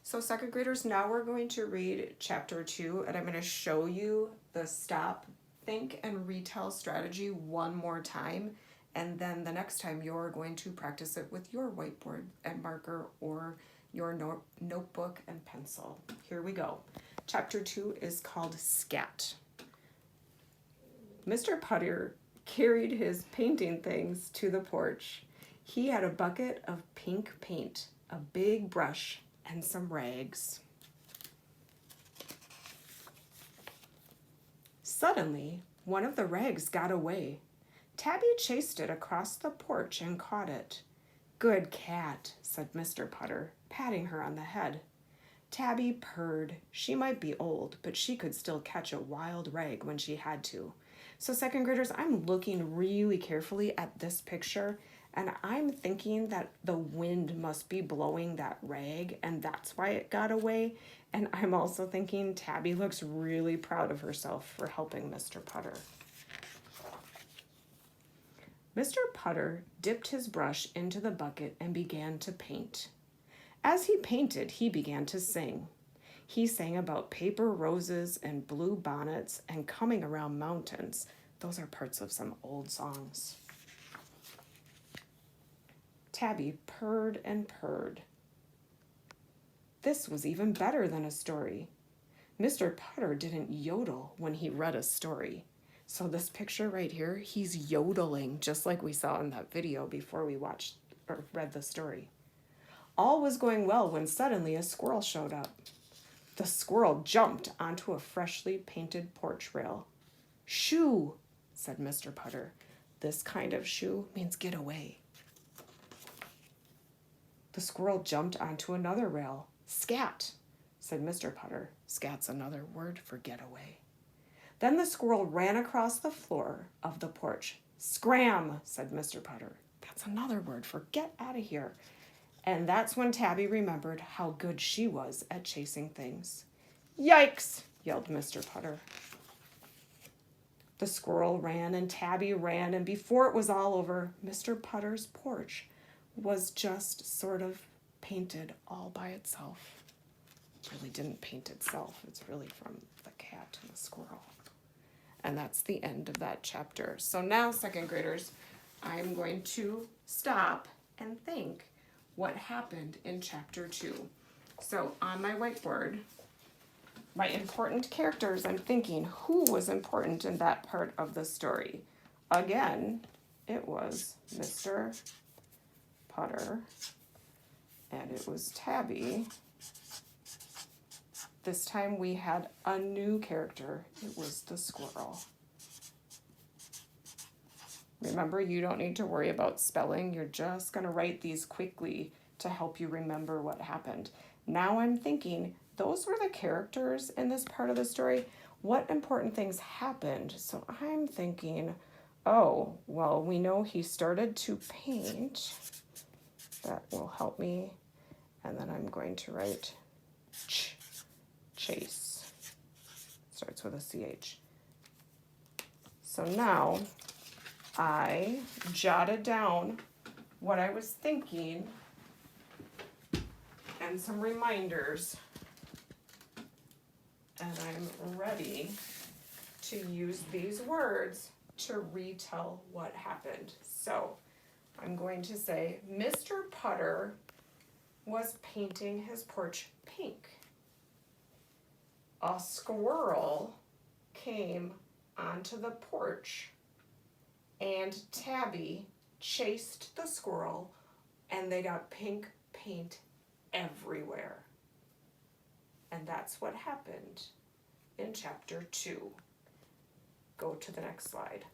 So second graders, now we're going to read chapter 2, and I'm going to show you the stop, think, and retell strategy one more time. And then the next time you're going to practice it with your whiteboard and marker or your notebook and pencil. Here we go. Chapter 2 is called Scat. Mr. Putter carried his painting things to the porch. He had a bucket of pink paint, a big brush, and some rags. Suddenly, one of the rags got away. Tabby chased it across the porch and caught it. "Good cat," said Mr. Putter, patting her on the head. Tabby purred. She might be old, but she could still catch a wild rag when she had to. So second graders, I'm looking really carefully at this picture, and I'm thinking that the wind must be blowing that rag, and that's why it got away. And I'm also thinking Tabby looks really proud of herself for helping Mr. Putter. Mr. Putter dipped his brush into the bucket and began to paint. As he painted, he began to sing. He sang about paper roses and blue bonnets and coming around mountains. Those are parts of some old songs. Tabby purred and purred. This was even better than a story. Mr. Putter didn't yodel when he read a story. So this picture right here, he's yodeling just like we saw in that video before we watched or read the story. All was going well when suddenly a squirrel showed up. The squirrel jumped onto a freshly painted porch rail. "Shoo," said Mr. Putter. This kind of shoo means get away. The squirrel jumped onto another rail. "Scat," said Mr. Putter. Scat's another word for get away. Then the squirrel ran across the floor of the porch. "Scram," said Mr. Putter. That's another word for get out of here. And that's when Tabby remembered how good she was at chasing things. "Yikes," yelled Mr. Putter. The squirrel ran and Tabby ran, and before it was all over, Mr. Putter's porch was just sort of painted all by itself. It really didn't paint itself. It's really from the cat and the squirrel. And that's the end of that chapter. So now, second graders, I'm going to stop and think what happened in chapter 2. So on my whiteboard, my important characters, I'm thinking who was important in that part of the story. Again, it was Mr. Putter, and it was Tabby. This time we had a new character. It was the squirrel. Remember, you don't need to worry about spelling. You're just going to write these quickly to help you remember what happened. Now I'm thinking, those were the characters in this part of the story. What important things happened? So I'm thinking, oh, well, we know he started to paint. That will help me. And then I'm going to write chase. Starts with a CH. So now I jotted down what I was thinking and some reminders. And I'm ready to use these words to retell what happened. So I'm going to say, Mr. Putter was painting his porch pink. A squirrel came onto the porch, and Tabby chased the squirrel, and they got pink paint everywhere. And that's what happened in chapter 2. Go to the next slide.